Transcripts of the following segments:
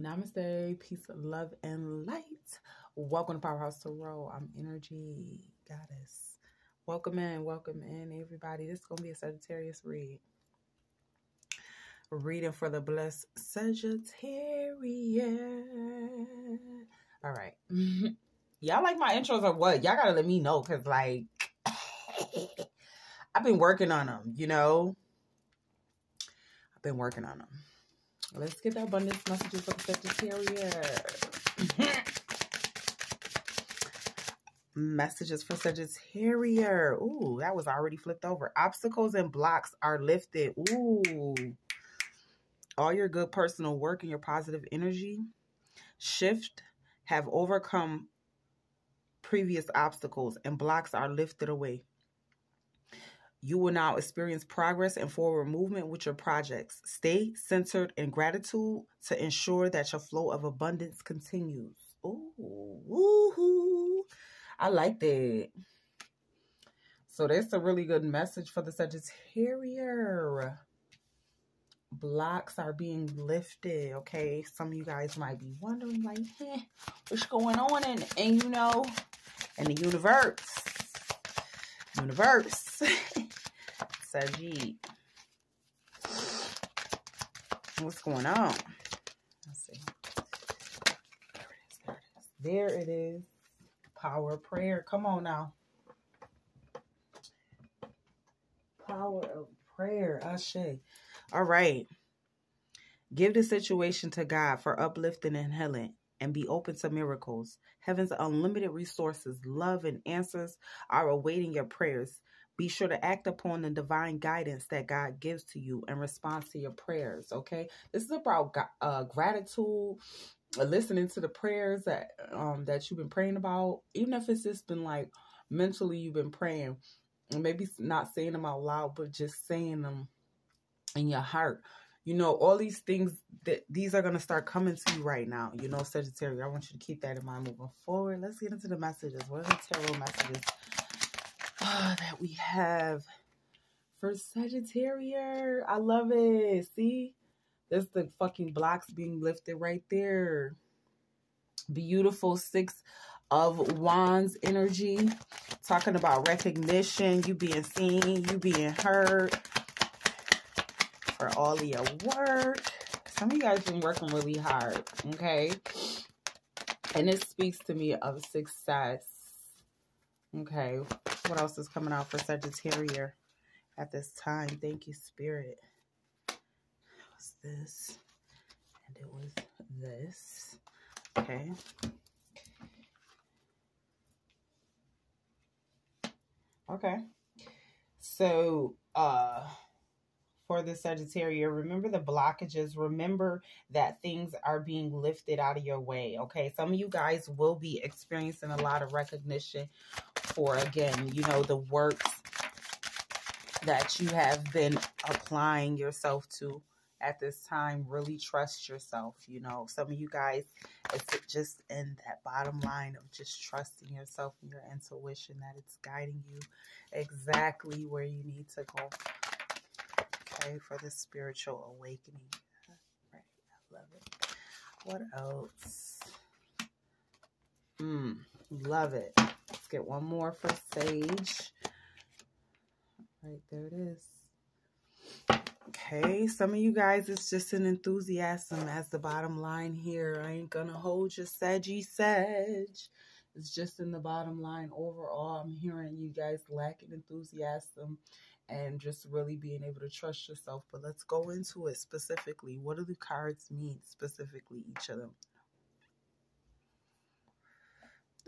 Namaste, peace, love, and light. Welcome to Powerhouse Tarot. I'm Energy Goddess. Welcome in, everybody. This is going to be a Sagittarius read. Reading for the blessed Sagittarius. All right. Y'all like my intros or what? Y'all got to let me know because, like, I've been working on them, you know? I've been working on them. Let's get the abundance messages from Sagittarius. Messages for Sagittarius. Ooh, that was already flipped over. Obstacles and blocks are lifted. Ooh. All your good personal work and your positive energy shift have overcome previous obstacles and blocks are lifted away. You will now experience progress and forward movement with your projects. Stay centered in gratitude to ensure that your flow of abundance continues. Ooh, woohoo. I like that. So that's a really good message for the Sagittarius. Blocks are being lifted, okay? Some of you guys might be wondering, like, what's going on in you know, in the universe. Sajid. What's going on? Let's see. There it is. Power of prayer. Come on now. Power of prayer. Ashe. All right. Give the situation to God for uplifting and healing and be open to miracles. Heaven's unlimited resources, love, and answers are awaiting your prayers. Be sure to act upon the divine guidance that God gives to you in response to your prayers, okay? This is about gratitude, listening to the prayers that you've been praying about, even if it's just been like mentally you've been praying, and maybe not saying them out loud, but just saying them in your heart. You know, all these things, these are going to start coming to you right now. You know, Sagittarius, I want you to keep that in mind moving forward. Let's get into the messages. What are the tarot messages that we have for Sagittarius? I love it. See? There's the fucking blocks being lifted right there. Beautiful Six of Wands energy. Talking about recognition, you being seen, you being heard. For all of your work. Some of you guys been working really hard, okay? And it speaks to me of success. Okay, what else is coming out for Sagittarius at this time? Thank you, Spirit. What's this? And it was this. Okay. Okay. So, for the Sagittarius, remember the blockages. Remember that things are being lifted out of your way, okay? Some of you guys will be experiencing a lot of recognition for, again, you know, the works that you have been applying yourself to at this time. Really trust yourself, you know. Some of you guys, it's just in that bottom line of just trusting yourself and your intuition that it's guiding you exactly where you need to go. Okay, for the spiritual awakening. Right, I love it. What else? Love it. Let's get one more for Sage. Right, there it is. Okay, some of you guys, it's just an enthusiasm as the bottom line here. I ain't gonna hold your Saggy Sag. It's just in the bottom line. Overall, I'm hearing you guys lacking enthusiasm and just really being able to trust yourself. But let's go into it specifically. What do the cards mean specifically, each of them?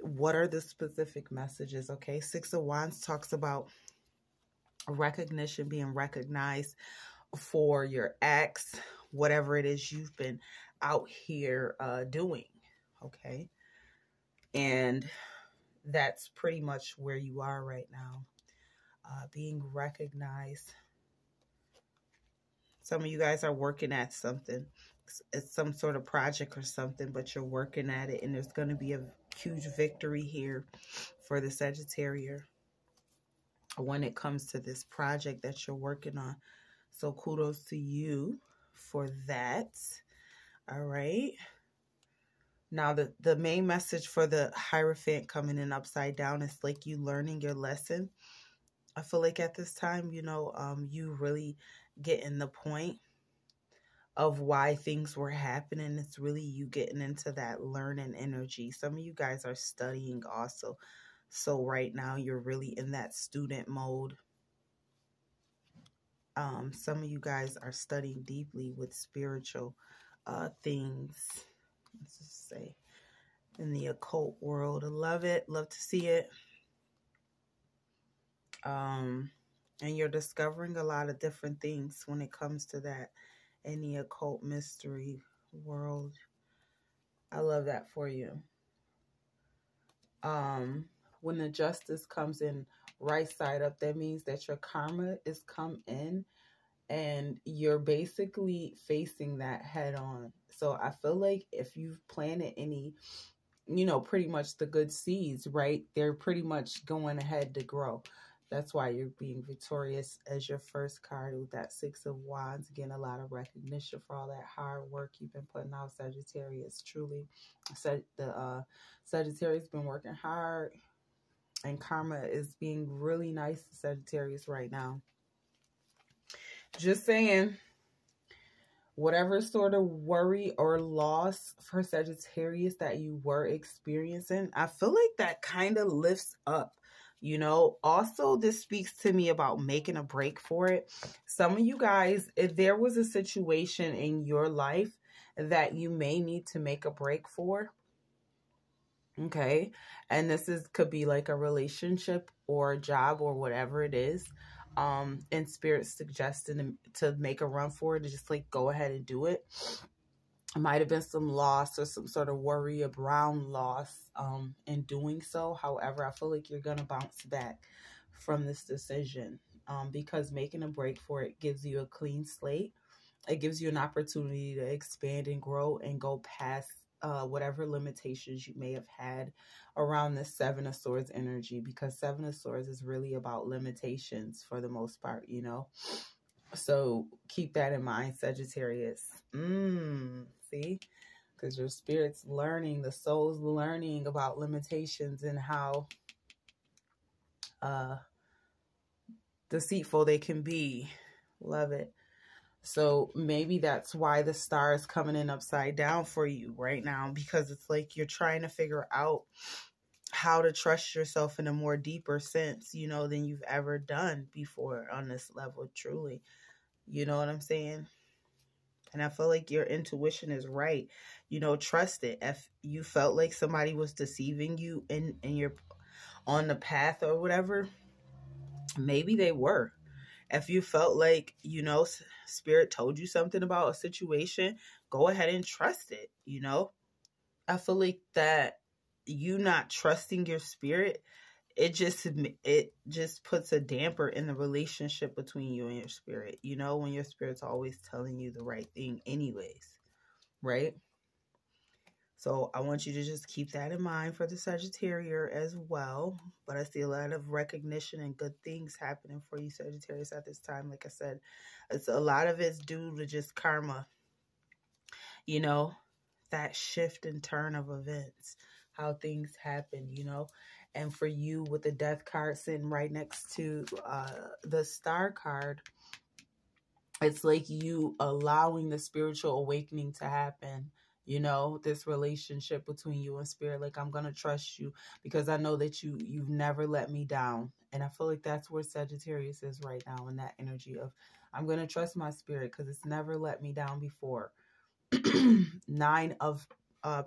What are the specific messages? Okay, Six of Wands talks about recognition, being recognized for your acts, whatever it is you've been out here doing. Okay, and that's pretty much where you are right now. Being recognized. Some of you guys are working at something. It's some sort of project or something, but you're working at it, and there's going to be a huge victory here for the Sagittarius when it comes to this project that you're working on. So kudos to you for that. All right. Now, the main message for the Hierophant coming in upside down is like you learning your lesson. I feel like at this time, you really getting the point of why things were happening. It's really you getting into that learning energy. Some of you guys are studying also. So right now you're really in that student mode. Some of you guys are studying deeply with spiritual things. Let's just say in the occult world. I love it. Love to see it. And you're discovering a lot of different things when it comes to that in the occult mystery world. I love that for you. When the justice comes in right side up, that means that your karma is come in and you're basically facing that head on. So I feel like if you've planted any, pretty much the good seeds, right? They're pretty much going ahead to grow. That's why you're being victorious as your first card with that Six of Wands. Again, a lot of recognition for all that hard work you've been putting out, Sagittarius. Truly, the Sagittarius been working hard, and karma is being really nice to Sagittarius right now. Just saying, whatever sort of worry or loss for Sagittarius that you were experiencing, I feel like that kind of lifts up. Also, this speaks to me about making a break for it. Some of you guys, if there was a situation in your life that you may need to make a break for, okay, and could be like a relationship or a job or whatever it is, and Spirit suggesting to make a run for it, to just like go ahead and do it. It might have been some loss or some sort of worry around loss in doing so. However, I feel like you're going to bounce back from this decision because making a break for it gives you a clean slate. It gives you an opportunity to expand and grow and go past whatever limitations you may have had around the Seven of Swords energy, because Seven of Swords is really about limitations for the most part, So keep that in mind, Sagittarius. See? Because your spirit's learning, the soul's learning about limitations and how deceitful they can be. Love it. So maybe that's why the star is coming in upside down for you right now, because it's like you're trying to figure out how to trust yourself in a more deeper sense, than you've ever done before on this level, truly. You know what I'm saying? And I feel like your intuition is right. Trust it. If you felt like somebody was deceiving you and you're on the path or whatever, maybe they were. If you felt like, Spirit told you something about a situation, go ahead and trust it, I feel like that you not trusting your spirit, it just puts a damper in the relationship between you and your spirit, when your spirit's always telling you the right thing anyways, right? So I want you to just keep that in mind for the Sagittarius as well. But I see a lot of recognition and good things happening for you, Sagittarius, at this time. Like I said, a lot of it's due to just karma, that shift and turn of events, how things happen, And for you with the Death card sitting right next to the Star card, it's like you allowing the spiritual awakening to happen. This relationship between you and spirit, like, I'm going to trust you because I know that you've never let me down. And I feel like that's where Sagittarius is right now, in that energy of, I'm going to trust my spirit because it's never let me down before. 9 of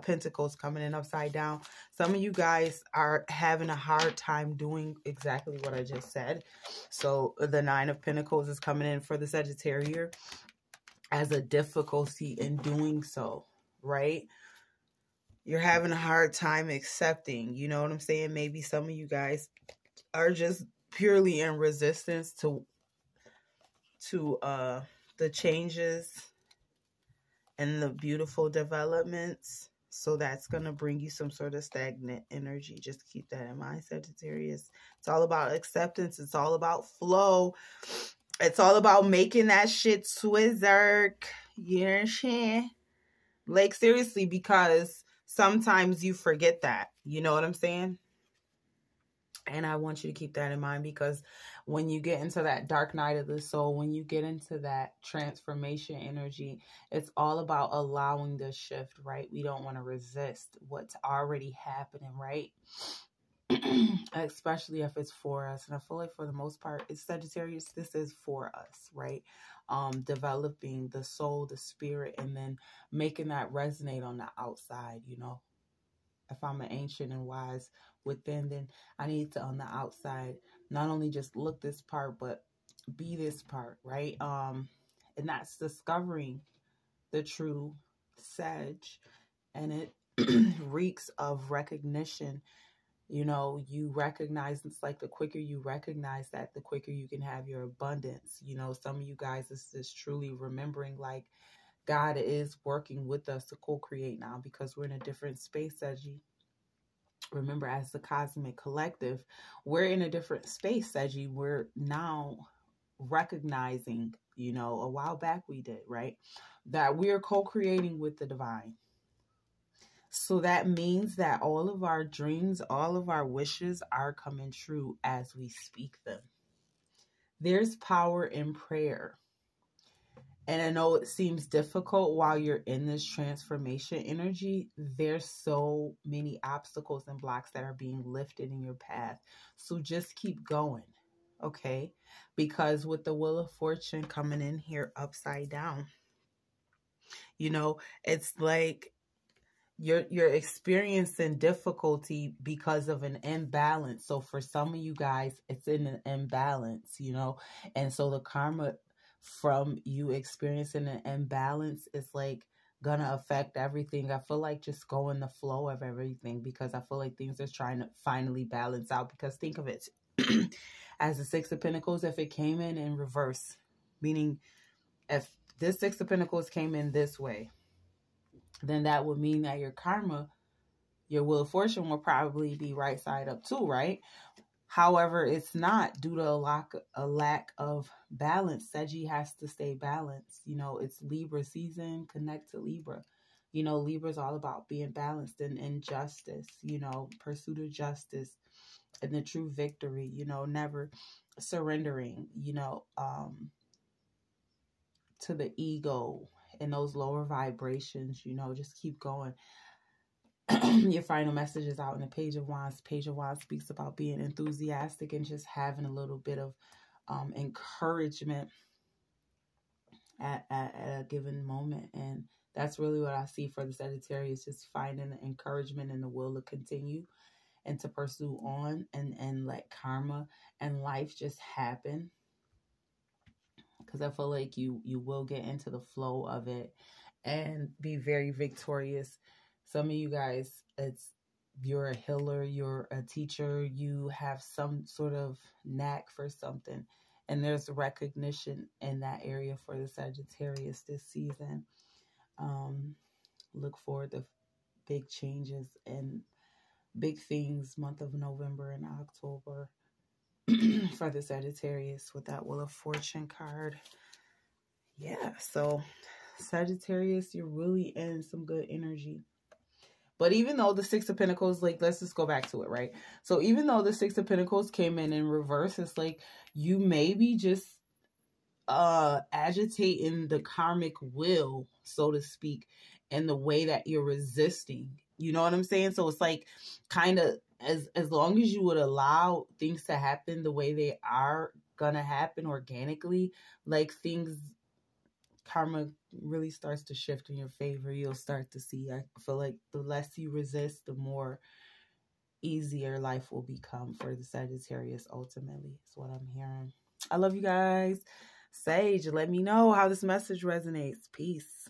Pentacles coming in upside down. Some of you guys are having a hard time doing exactly what I just said. So the 9 of Pentacles is coming in for the Sagittarius as a difficulty in doing so. Right? You're having a hard time accepting, you know what I'm saying? Maybe some of you guys are just purely in resistance to the changes and the beautiful developments. So that's going to bring you some sort of stagnant energy. Just keep that in mind, Sagittarius. It's all about acceptance. It's all about flow. It's all about making that shit swizzerk. You know what I'm saying? Like, seriously, because sometimes you forget that. You know what I'm saying? And I want you to keep that in mind, because when you get into that dark night of the soul, when you get into that transformation energy, it's all about allowing the shift, right? We don't want to resist what's already happening, right? Especially if it's for us. And I feel like for the most part, it's Sagittarius, this is for us, right? Developing the soul, the spirit, and then making that resonate on the outside, you know? If I'm an ancient and wise within, then I need to, on the outside, not only just look this part, but be this part, right? And that's discovering the true Sag. And it reeks of recognition. You know, you recognize, it's like the quicker you recognize that, the quicker you can have your abundance. You know, some of you guys is truly remembering, like, God is working with us to co-create now, because we're in a different space, Sagi. Remember, as the cosmic collective, we're in a different space, Sagi. We're now recognizing, you know, a while back we did, right? That we are co-creating with the divine. So that means that all of our dreams, all of our wishes are coming true as we speak them. There's power in prayer. And I know it seems difficult while you're in this transformation energy. There's so many obstacles and blocks that are being lifted in your path. So just keep going, okay? Because with the Wheel of Fortune coming in here upside down, you know, it's like you're experiencing difficulty because of an imbalance. So for some of you guys, it's in an imbalance, you know, and so the karma from you experiencing an imbalance is like gonna affect everything. I feel like just go in the flow of everything, because I feel like things are trying to finally balance out. Because think of it as the Six of Pentacles, if it came in reverse, meaning if this Six of Pentacles came in this way, then that would mean that your karma, your Wheel of Fortune, will probably be right side up too, right? However, it's not, due to a lack of balance. Sagi has to stay balanced. You know, it's Libra season, connect to Libra. You know, Libra is all about being balanced and justice, you know, pursuit of justice and the true victory, you know, never surrendering, you know, to the ego and those lower vibrations, you know, just keep going. Your final message is out in the Page of Wands. Page of Wands speaks about being enthusiastic and just having a little bit of encouragement at a given moment. And that's really what I see for the Sagittarius, just finding the encouragement and the will to continue and to pursue on and let karma and life just happen. Because I feel like you will get into the flow of it and be very victorious. Some of you guys, you're a healer, you're a teacher, you have some sort of knack for something. And there's recognition in that area for the Sagittarius this season. Look forward to big changes and big things month of November and October for the Sagittarius with that Wheel of Fortune card. Yeah, so Sagittarius, you're really in some good energy. But even though the Six of Pentacles, like, let's just go back to it, right? So even though the Six of Pentacles came in reverse, it's like you maybe just agitating the karmic will, so to speak, in the way that you're resisting. You know what I'm saying? So it's like kind of as long as you would allow things to happen the way they are gonna happen organically, like things, karma really starts to shift in your favor. You'll start to see, I feel like the less you resist, the more easier life will become for the Sagittarius ultimately. That's what I'm hearing. I love you guys. Sage, let me know how this message resonates. Peace.